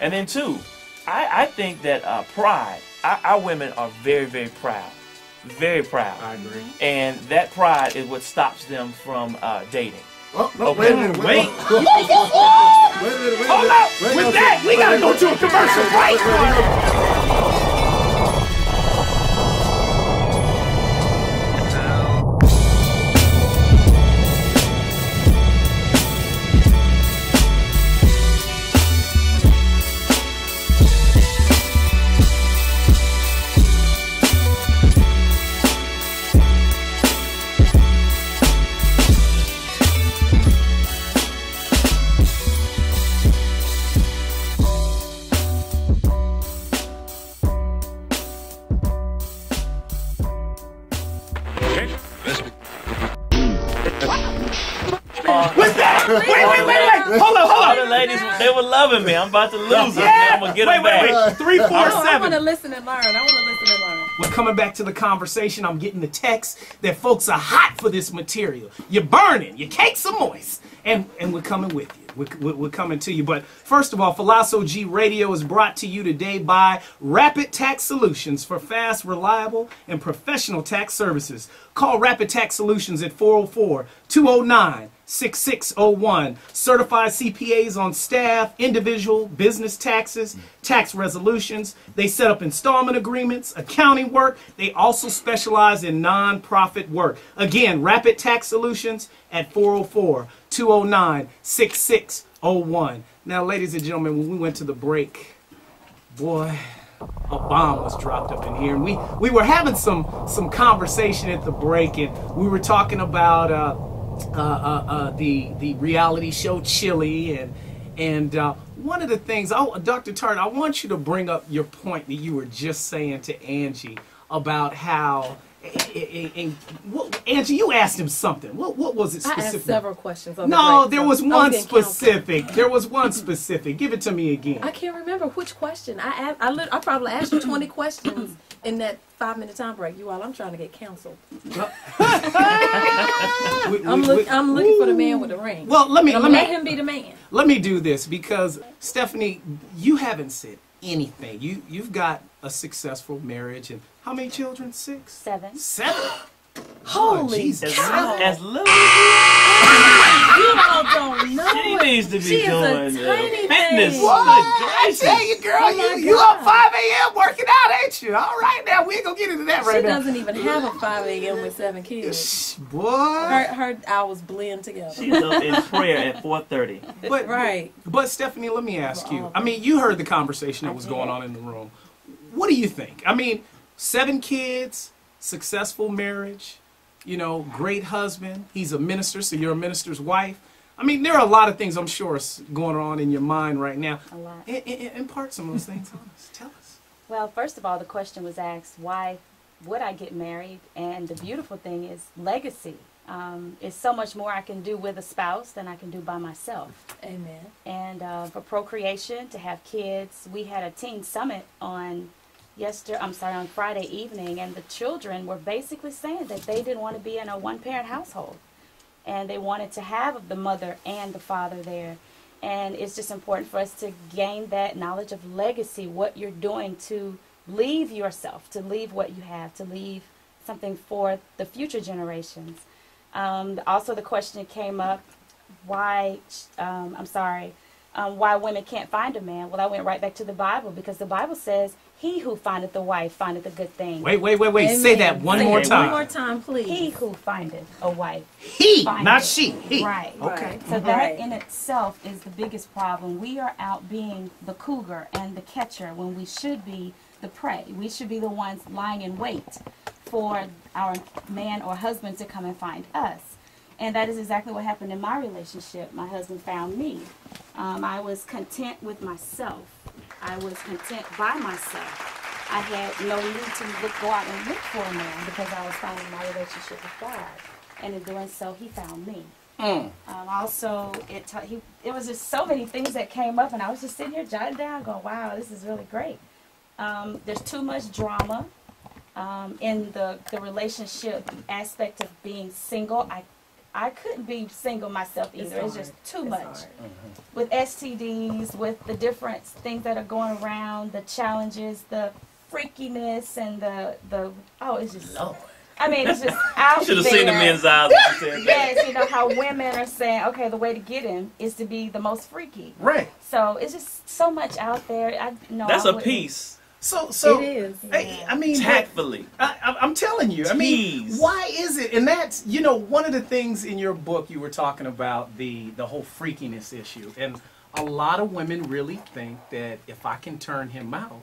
And then two, I think that pride, our women are very, very proud. Very proud. I agree. And that pride is what stops them from dating. Oh, no, Okay. wait a minute. Wait. Hold up! With that, we gotta go to a commercial right now. What's that? Wait. Hold on. The ladies, they were loving me. I'm about to lose them. I'm going to get them back. Wait. 347. I want to listen and learn. We're coming back to the conversation. I'm getting the text that folks are hot for this material. You're burning. Your cakes are moist. And we're coming with you. We're coming to you. But first of all, PHILOSOG Radio is brought to you today by Rapid Tax Solutions for fast, reliable, and professional tax services. Call Rapid Tax Solutions at 404-209-6601. Certified CPAs on staff, individual, business taxes, tax resolutions. They set up installment agreements, accounting work. They also specialize in nonprofit work. Again, Rapid Tax Solutions at 404-209-6601. Now, ladies and gentlemen, when we went to the break, boy, a bomb was dropped up in here, and we were having some conversation at the break, and we were talking about the reality show Chili, and one of the things, Dr. Tartt, I want you to bring up your point that you were just saying to Angie about how. Angie, you asked him something. What was it specific? I asked several questions. No, there was one specific. There was one specific. Give it to me again. I can't remember which question. I probably asked you 20 questions in that 5-minute time break. I'm trying to get counseled. I'm looking for the man with the ring. Well, let him be the man. Let me do this, because Stephanie, you haven't said anything. You've got a successful marriage, and how many children? 6? 7. 7? Holy As cow! little You all don't know. she needs to be She is a doing tiny fitness. thing. What? Good I gracious. tell you, girl, Oh my you up God. 5 a.m. working out, ain't you? All right, now we ain't gonna get into that She right now. doesn't even have a 5 a.m. with 7 kids. Shh, boy. Her hours blend together. She's up in prayer at 4:30. But Right. But Stephanie, let me ask you. I mean, you heard the conversation that was going on in the room. What do you think? I mean, 7 kids, successful marriage, great husband. He's a minister, so you're a minister's wife. I mean, there are a lot of things I'm sure is going on in your mind right now. A lot. Impart some of those things on us. Tell us. Well, first of all, the question was asked, why would I get married? And the beautiful thing is legacy. It's so much more I can do with a spouse than I can do by myself. Amen. And for procreation, to have kids, we had a teen summit on Friday evening, and the children were basically saying that they didn't want to be in a one-parent household, and they wanted to have the mother and the father there. And it's just important for us to gain that knowledge of legacy, what you're doing to leave yourself, to leave what you have, to leave something for the future generations. Also, the question came up, why women can't find a man. Well, I went right back to the Bible, because the Bible says, he who findeth a wife findeth a good thing. Wait. Say that one more time. One more time, please. He who findeth a wife. He, findeth. not she. He. Right. Okay. So that in itself is the biggest problem. We are out being the cougar and the catcher when we should be the prey. We should be the ones lying in wait for our man or husband to come and find us. And that is exactly what happened in my relationship. My husband found me. I was content with myself. I was content by myself. I had no need to go out and look for a man, because I was finding my relationship with God. And in doing so, he found me. Also, it was just so many things that came up, and I was just sitting here jotting down, going, wow, this is really great. There's too much drama in the relationship aspect of being single. I couldn't be single myself either. It's just too much. hard. With STDs, with the different things that are going around, the challenges, the freakiness, and the it's just. Lord. I mean, it's just out Should have there. seen the men's eyes when you said that. Yes, you know how women are saying, okay, the way to get him is to be the most freaky. Right. So it's just so much out there. I know That's I a wouldn't- So It is. I mean, Tactfully. I'm telling you. I mean, Tease. why is it? And that's one of the things in your book you were talking about the whole freakiness issue, and a lot of women really think that if I can turn him out,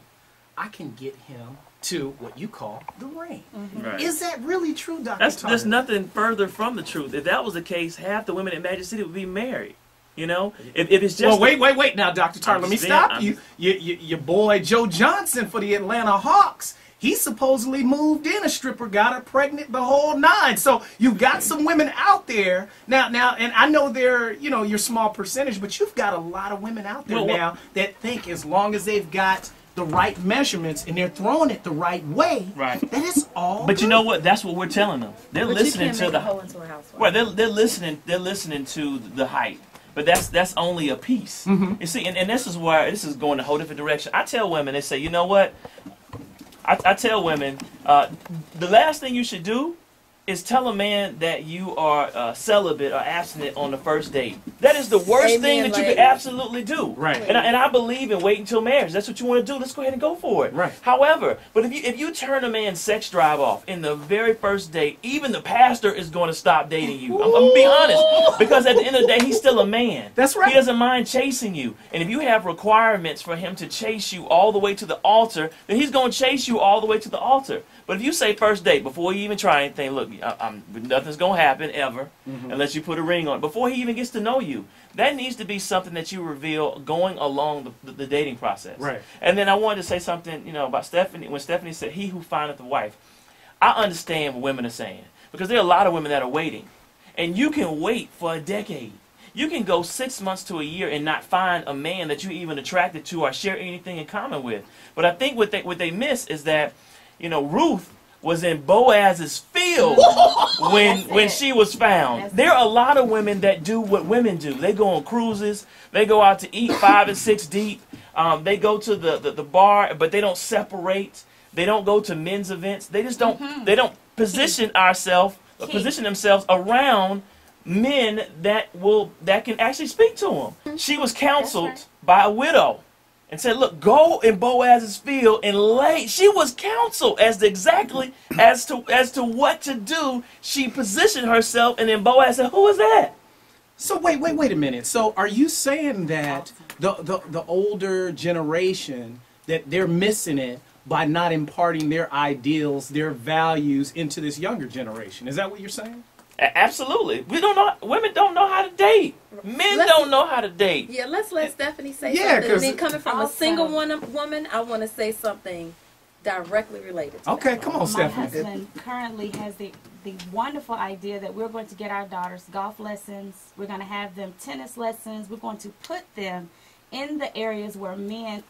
I can get him to what you call the ring. Right. Is that really true, Dr. Tartt? There's nothing further from the truth. If that was the case, half the women in Magic City would be married. You know, if it's just Well, wait now, Dr. Tartt. Let me stop you. Your boy Joe Johnson for the Atlanta Hawks. He supposedly moved in a stripper, got her pregnant, the whole nine. So you've got some women out there now, and I know they're your small percentage, but you've got a lot of women out there now that think as long as they've got the right measurements and they're throwing it the right way, Right. that is all. But you know what? That's what we're telling them. They're But listening you can't to make the a hoe into a housewife. Well, they're listening. They're listening to the hype, but that's only a piece. You see, and this is where this is going a whole different direction. I tell women, they say, you know what? I tell women, the last thing you should do is tell a man that you are celibate or abstinent on the first date. That is the worst thing that you could absolutely do. Right. And I believe in waiting until marriage. That's what you want to do. Let's go ahead and go for it. Right. However, but if you turn a man's sex drive off in the very first date, even the pastor is going to stop dating you. I'm gonna be honest, because at the end of the day, he's still a man. That's right. He doesn't mind chasing you, and if you have requirements for him to chase you all the way to the altar, then he's going to chase you all the way to the altar. But if you say first date before you even try anything, look, nothing's going to happen ever unless you put a ring on it. Before he even gets to know you, that needs to be something that you reveal going along the dating process. Right. And then I wanted to say something, about Stephanie. When Stephanie said, "He who findeth a wife," I understand what women are saying, because there are a lot of women that are waiting, and you can wait for a decade. You can go 6 months to a year and not find a man that you're even attracted to or share anything in common with. But I think what they miss is that, Ruth was in Boaz's field when she was found. There are a lot of women that do what women do. They go on cruises. They go out to eat 5 and 6 deep. They go to the bar, but they don't separate. They don't go to men's events. They just don't. They don't position themselves around men that can actually speak to them. She was counseled by a widow and said, "Look, go in Boaz's field and lay." She was counseled as to what to do. She positioned herself, and then Boaz said, "Who is that?" So wait a minute. So are you saying that the older generation, that they're missing it by not imparting their ideals, their values into this younger generation? Is that what you're saying? Absolutely. Women don't know how to date. Men don't know how to date. Yeah, let's let Stephanie say Yeah, something. And then coming from a Also- single woman, I want to say something directly related to Okay, that. come on, My Stephanie. husband currently has the wonderful idea that we're going to get our daughters golf lessons. We're going to have them tennis lessons. We're going to put them in the areas where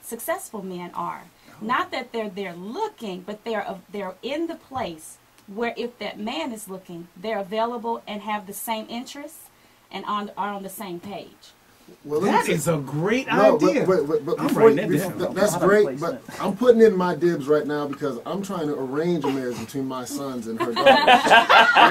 successful men are. Not that they're there looking, but they're in the place where if that man is looking, they're available and have the same interests and are on the same page. Well, That is a great no, idea. but I'm before writing you, that down. that's great, but I'm putting in my dibs right now because I'm trying to arrange a marriage between my sons and her daughters.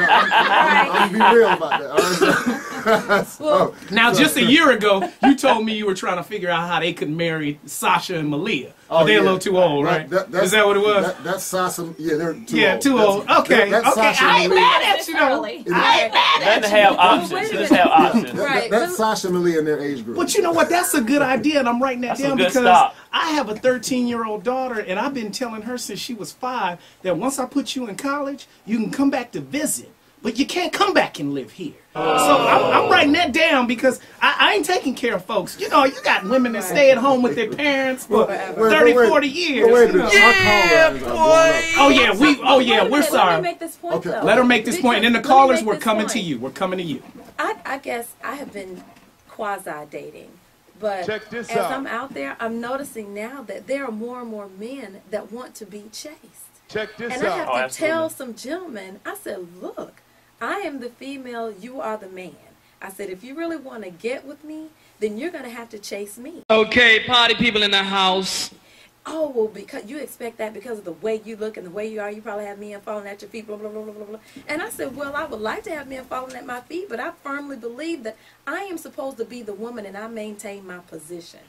I'm be real about that. All right? Now, just a year ago, you told me you were trying to figure out how they could marry Sasha and Malia. Oh, They're yeah. a little too old, right? Is that what it was? That's Sasha. Yeah, they're too Yeah, old. too old. Okay, That's okay. Sasha I ain't Malia. mad at you, though. Early. I ain't mad Then at to you. have options. wait a Just minute. have options. Right, That's Sasha and Malia in their age group. But you know what? That's a good idea, and I'm writing that That's a down good because stop. I have a 13-year-old daughter, and I've been telling her since she was 5 that once I put you in college, you can come back to visit, but you can't come back and live here. So I'm writing that down because I ain't taking care of folks. You got women that stay at home with their parents for 30, 40 years. Wait a you know. minute. Yeah, Oh yeah, we're Let sorry. me make this point, Okay. though. Let her make this point, and then the Because- let me callers make were this coming point. to you. We're coming to you. I guess I have been quasi-dating, but Check this as out. I'm out there, I'm noticing now that there are more and more men that want to be chased. Check this And I out. have Oh, to absolutely. tell some gentlemen, I said, look, I am the female, you are the man. I said, if you really want to get with me, then you're going to have to chase me. Okay, party people in the house. Oh, well, because you expect that because of the way you look and the way you are, you probably have men falling at your feet, blah, blah, blah, blah, blah, blah. And I said, well, I would like to have men falling at my feet, but I firmly believe that I am supposed to be the woman and I maintain my position.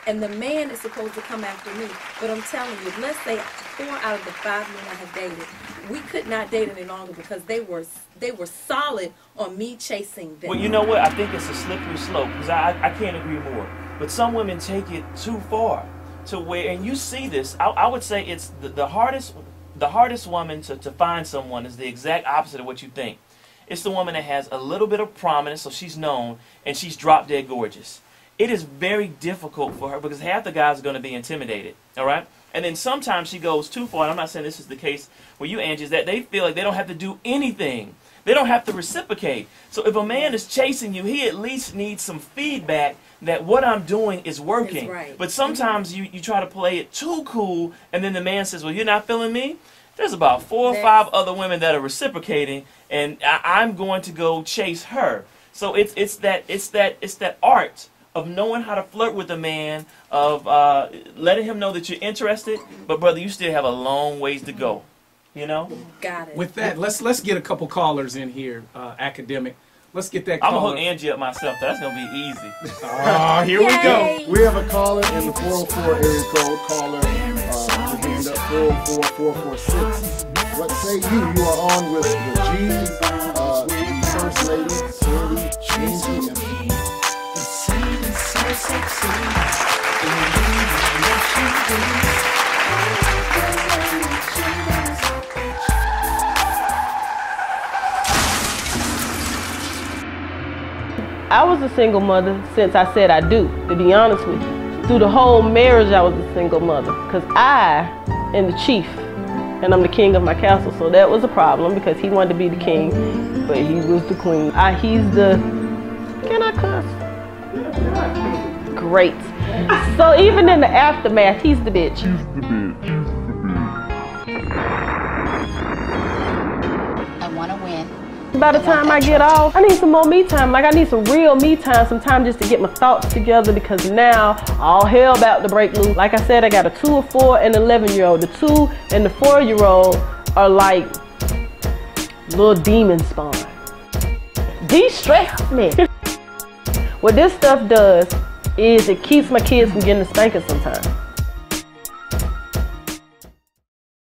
And the man is supposed to come after me. But I'm telling you, let's say 4 out of the 5 men I have dated, we could not date any longer because they were solid on me chasing them. Well, you know what? I think it's a slippery slope because I can't agree more. But some women take it too far to where, and you see this, I would say it's the hardest woman to find someone is the exact opposite of what you think. It's the woman that has a little bit of prominence, so she's known, and she's drop dead gorgeous. It is very difficult for her because half the guys are going to be intimidated, all right? And then sometimes she goes too far, and I'm not saying this is the case with you, Angie, is that they feel like they don't have to do anything. They don't have to reciprocate. So if a man is chasing you, he at least needs some feedback that what I'm doing is working. That's right. But sometimes you try to play it too cool, and then the man says, well, you're not feeling me? There's about 4 or 5 other women that are reciprocating, and I'm going to go chase her. So it's that art of knowing how to flirt with a man, of letting him know that you're interested, but brother, you still have a long ways to go. You know? Got it. With that, let's get a couple callers in here, academic. Let's get that I'm caller. gonna hook Angie up myself. That's gonna be easy. Oh, here we go. We have a caller in the 404 area code. Caller, hand up 404-446. What say you? You are on with the First Lady, Sandy, Angie, and I was a single mother since I said I do, to be honest with you. Through the whole marriage, I was a single mother because I am the chief and I'm the king of my castle. So that was a problem because he wanted to be the king, but he was the queen. He's the, can I cuss? Great. So even in the aftermath, he's the bitch. I want to win. By the time I get off, I need some more me time. Like I need some real me time, some time just to get my thoughts together because now all hell about to break loose. Like I said, I got a 2, a 4, and 11-year-old. The 2 and the 4-year-old are like little demon spawn. De-stress me. What this stuff does is it keeps my kids from getting a spanking sometimes.